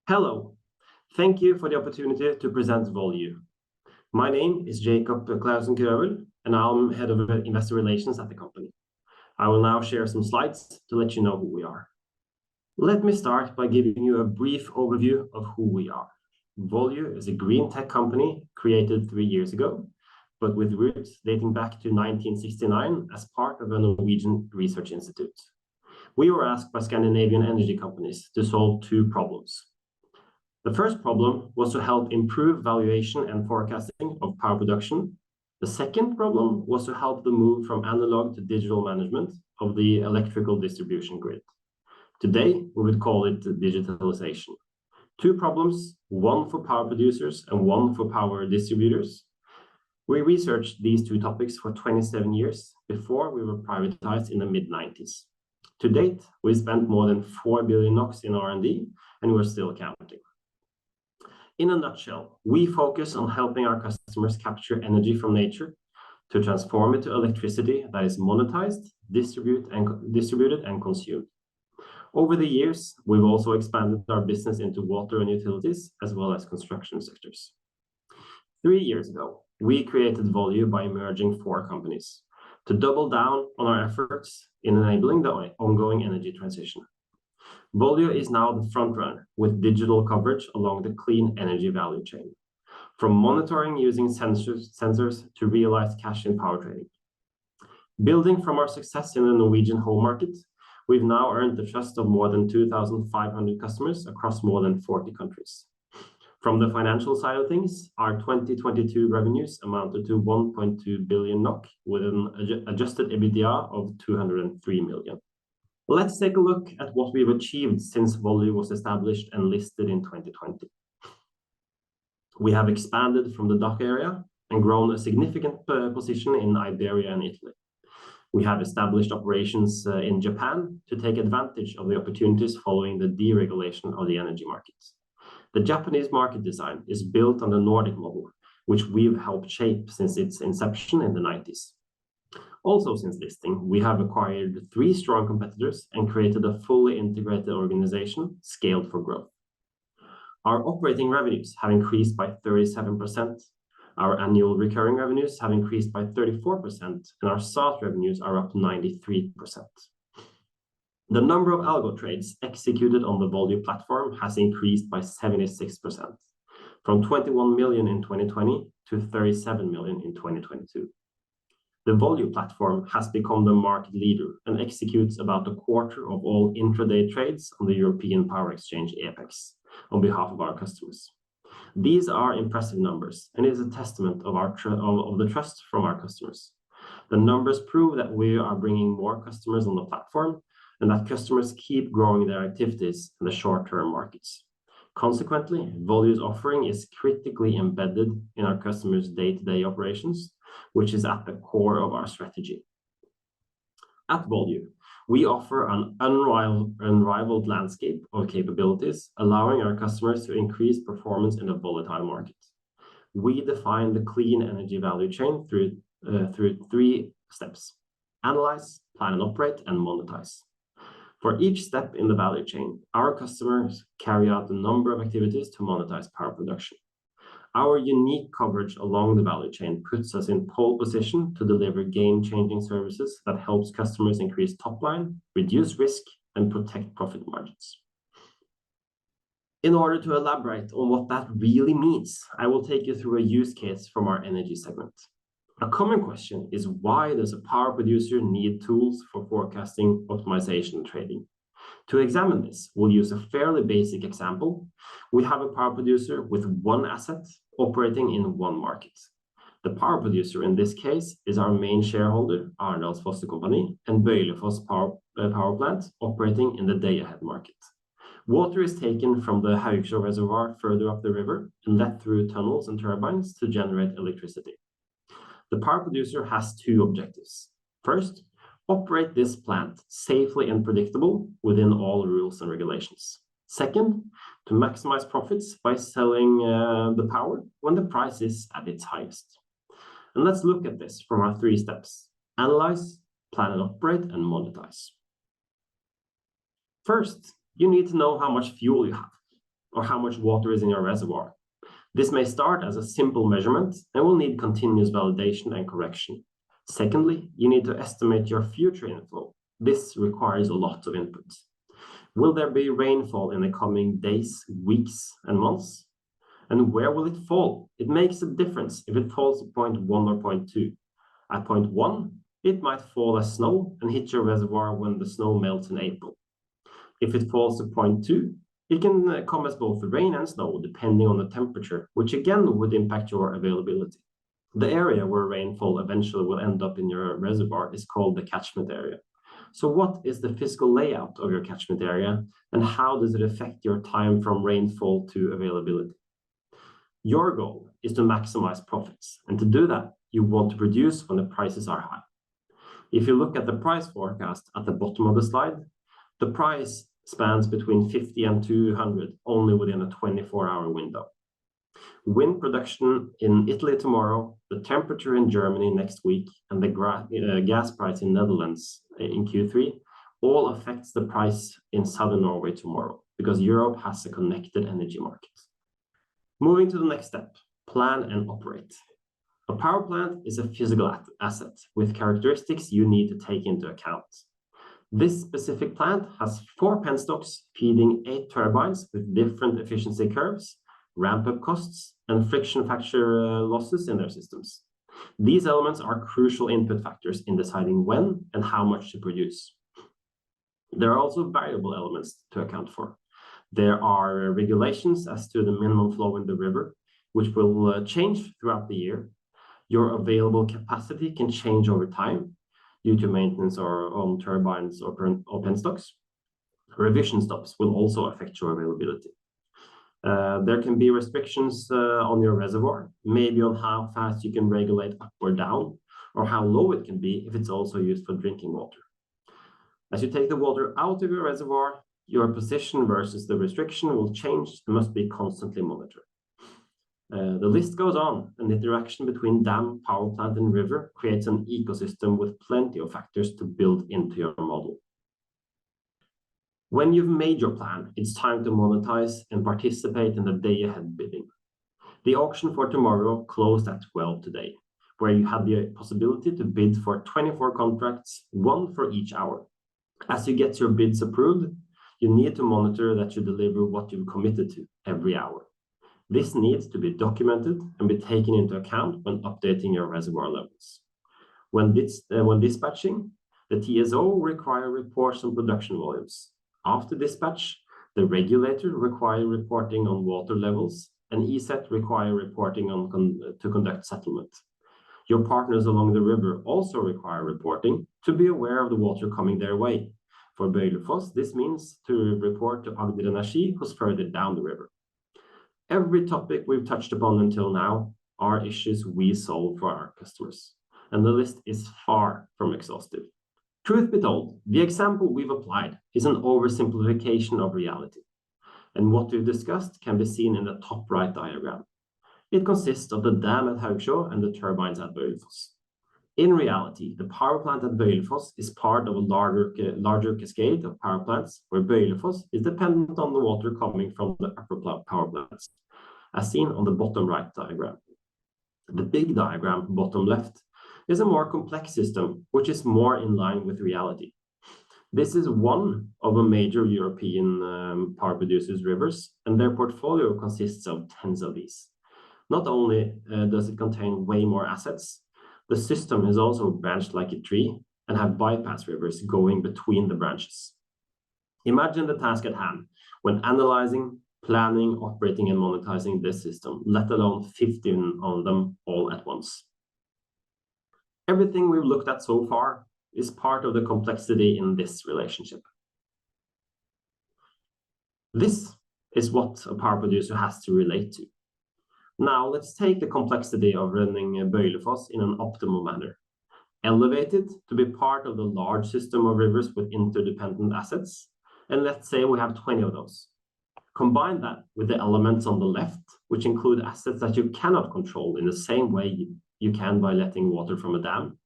Hello, thank you for the opportunity to present Volue. My name is Clausen Krøvel, and I'm head of investor relations at the company. I will now share some slides to let you know who we are. Let me start by giving you a brief overview of who we are. Volue is a green tech company created 3 years ago, but with roots dating back to 1969 as part of a Norwegian research institute. We were asked by Scandinavian energy companies to solve two problems. The first problem was to help improve valuation and forecasting of power production. The second problem was to help the move from analog to digital management of the electrical distribution grid. Today, we would call it digitalization. Two problems, one for power producers and one for power distributors. We researched these two topics for 27 years before we were privatized in the mid-90s. To date, we spent more than 4 billion NOK in R&D, and we're still counting. In a nutshell, we focus on helping our customers capture energy from nature to transform it to electricity that is monetized, distributed and consumed. Over the years, we've also expanded our business into water and utilities, as well as construction sectors. 3 years ago, we created Volue by merging 4 companies to double down on our efforts in enabling the ongoing energy transition. Volue is now the front runner with digital coverage along the clean energy value chain, from monitoring using sensors to realize cash in power trading. Building from our success in the Norwegian home market, we've now earned the trust of more than 2,500 customers across more than 40 countries. From the financial side of things, our 2022 revenues amounted to 1.2 billion NOK with an adjusted EBITDA of 203 million. Let's take a look at what we've achieved since Volue was established and listed in 2020. We have expanded from the DACH area and grown a significant position in Iberia and Italy. We have established operations in Japan to take advantage of the opportunities following the deregulation of the energy markets. The Japanese market design is built on the Nordic model, which we've helped shape since its inception in the 90s. Also, since listing, we have acquired 3 strong competitors and created a fully integrated organization scaled for growth. Our operating revenues have increased by 37%. Our annual recurring revenues have increased by 34%, and our SaaS revenues are up 93%. The number of algo trades executed on the Volue platform has increased by 76%, from 21 million in 2020 to 37 million in 2022. The Volue platform has become the market leader and executes about a quarter of all intraday trades on the European Power Exchange (EPEX) on behalf of our customers. These are impressive numbers, and it is a testament of the trust from our customers. The numbers prove that we are bringing more customers on the platform and that customers keep growing their activities in the short-term markets. Consequently, Volue's offering is critically embedded in our customers' day-to-day operations, which is at the core of our strategy. At Volue, we offer an unrivaled landscape of capabilities, allowing our customers to increase performance in a volatile market. We define the clean energy value chain through 3 steps: analyze, plan and operate, and monetize. For each step in the value chain, our customers carry out a number of activities to monetize power production. Our unique coverage along the value chain puts us in pole position to deliver game-changing services that helps customers increase top line, reduce risk, and protect profit margins. In order to elaborate on what that really means, I will take you through a use case from our energy segment. A common question is, why does a power producer need tools for forecasting, optimization, and trading? To examine this, we'll use a fairly basic example. We have a power producer with 1 asset operating in 1 market. The power producer in this case is our main shareholder, Arendalsfoss Company, and Bøylefoss power plant operating in the day-ahead market. Water is taken from the Haugsjå reservoir further up the river and let through tunnels and turbines to generate electricity. The power producer has 2 objectives. First, operate this plant safely and predictable within all rules and regulations. Second, to maximize profits by selling the power when the price is at its highest. And let's look at this from our 3 steps: analyze, plan and operate, and monetize. First, you need to know how much fuel you have. or how much water is in your reservoir. This may start as a simple measurement and will need continuous validation and correction. Secondly, you need to estimate your future inflow. This requires a lot of inputs. Will there be rainfall in the coming days, weeks, and months? And where will it fall? It makes a difference if it falls at point 1 or point 2. At point 1, it might fall as snow and hit your reservoir when the snow melts in April. If it falls to point 2, it can come as both rain and snow, depending on the temperature, which again would impact your availability. The area where rainfall eventually will end up in your reservoir is called the catchment area. So what is the physical layout of your catchment area, and how does it affect your time from rainfall to availability? Your goal is to maximize profits, and to do that, you want to produce when the prices are high. If you look at the price forecast at the bottom of the slide, the price spans between 50 and 200 only within a 24-hour window. Wind production in Italy tomorrow, the temperature in Germany next week, and the gas price in Netherlands in Q3 all affects the price in southern Norway tomorrow, because Europe has a connected energy market. Moving to the next step, plan and operate. A power plant is a physical asset with characteristics you need to take into account. This specific plant has 4 penstocks feeding 8 turbines with different efficiency curves, ramp-up costs, and friction factor losses in their systems. These elements are crucial input factors in deciding when and how much to produce. There are also variable elements to account for. There are regulations as to the minimum flow in the river, which will change throughout the year. Your available capacity can change over time due to maintenance or on turbines or penstocks. Revision stops will also affect your availability. There can be restrictions on your reservoir, maybe on how fast you can regulate up or down, or how low it can be if it's also used for drinking water. As you take the water out of your reservoir, your position versus the restriction will change and must be constantly monitored. The list goes on, and the interaction between dam, power plant, and river creates an ecosystem with plenty of factors to build into your model. When you've made your plan, it's time to monetize and participate in the day-ahead bidding. The auction for tomorrow closed at 12 today, where you had the possibility to bid for 24 contracts, 1 for each hour. As you get your bids approved, you need to monitor that you deliver what you've committed to every hour. This needs to be documented and be taken into account when updating your reservoir levels. When dispatching, the TSO require reports on production volumes. After dispatch, the regulator require reporting on water levels, and ESET require reporting to conduct settlement. Your partners along the river also require reporting to be aware of the water coming their way. For Bøylefoss, this means to report to Agder Energi, who's further down the river. Every topic we've touched upon until now are issues we solve for our customers, and the list is far from exhaustive. Truth be told, the example we've applied is an oversimplification of reality, and what we've discussed can be seen in the top right diagram. It consists of the dam at Haugsjå and the turbines at Bøylefoss. In reality, the power plant at Bøylefoss is part of a larger cascade of power plants, where Bøylefoss is dependent on the water coming from the upper power plants, as seen on the bottom right diagram. The big diagram, bottom left, is a more complex system, which is more in line with reality. This is one of a major European power producers' rivers, and their portfolio consists of tens of these. Not only does it contain way more assets, the system is also branched like a tree and have bypass rivers going between the branches. Imagine the task at hand when analyzing, planning, operating, and monetizing this system, let alone 15 of them all at once. Everything we've looked at so far is part of the complexity in this relationship. This is what a power producer has to relate to. Now let's take the complexity of running Bøylefoss in an optimal manner. Elevate it to be part of the large system of rivers with interdependent assets, and let's say we have 20 of those. Combine that with the elements on the left, which include assets that you cannot control in the same way you can by letting water from a dam.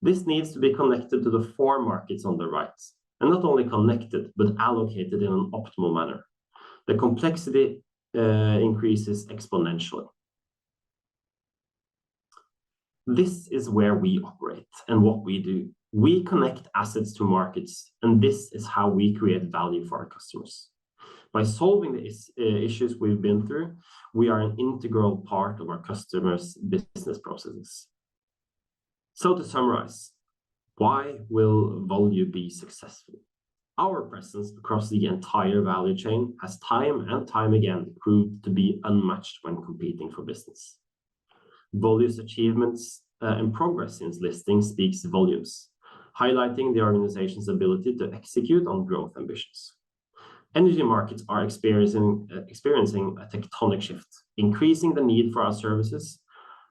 This needs to be connected to the 4 markets on the right, and not only connected, but allocated in an optimal manner. the complexity increases exponentially. This is where we operate and what we do. We connect assets to markets, and this is how we create value for our customers. By solving the issues we've been through, we are an integral part of our customers' business processes. So to summarize, why will Volue be successful? Our presence across the entire value chain has time and time again proved to be unmatched when competing for business. Volue's achievements and progress since listing speaks volumes, highlighting the organization's ability to execute on growth ambitions. Energy markets are experiencing a tectonic shift, increasing the need for our services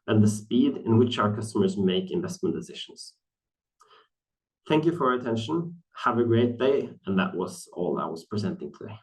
and the speed in which our customers make investment decisions. Thank you for your attention. Have a great day, and that was all I was presenting today.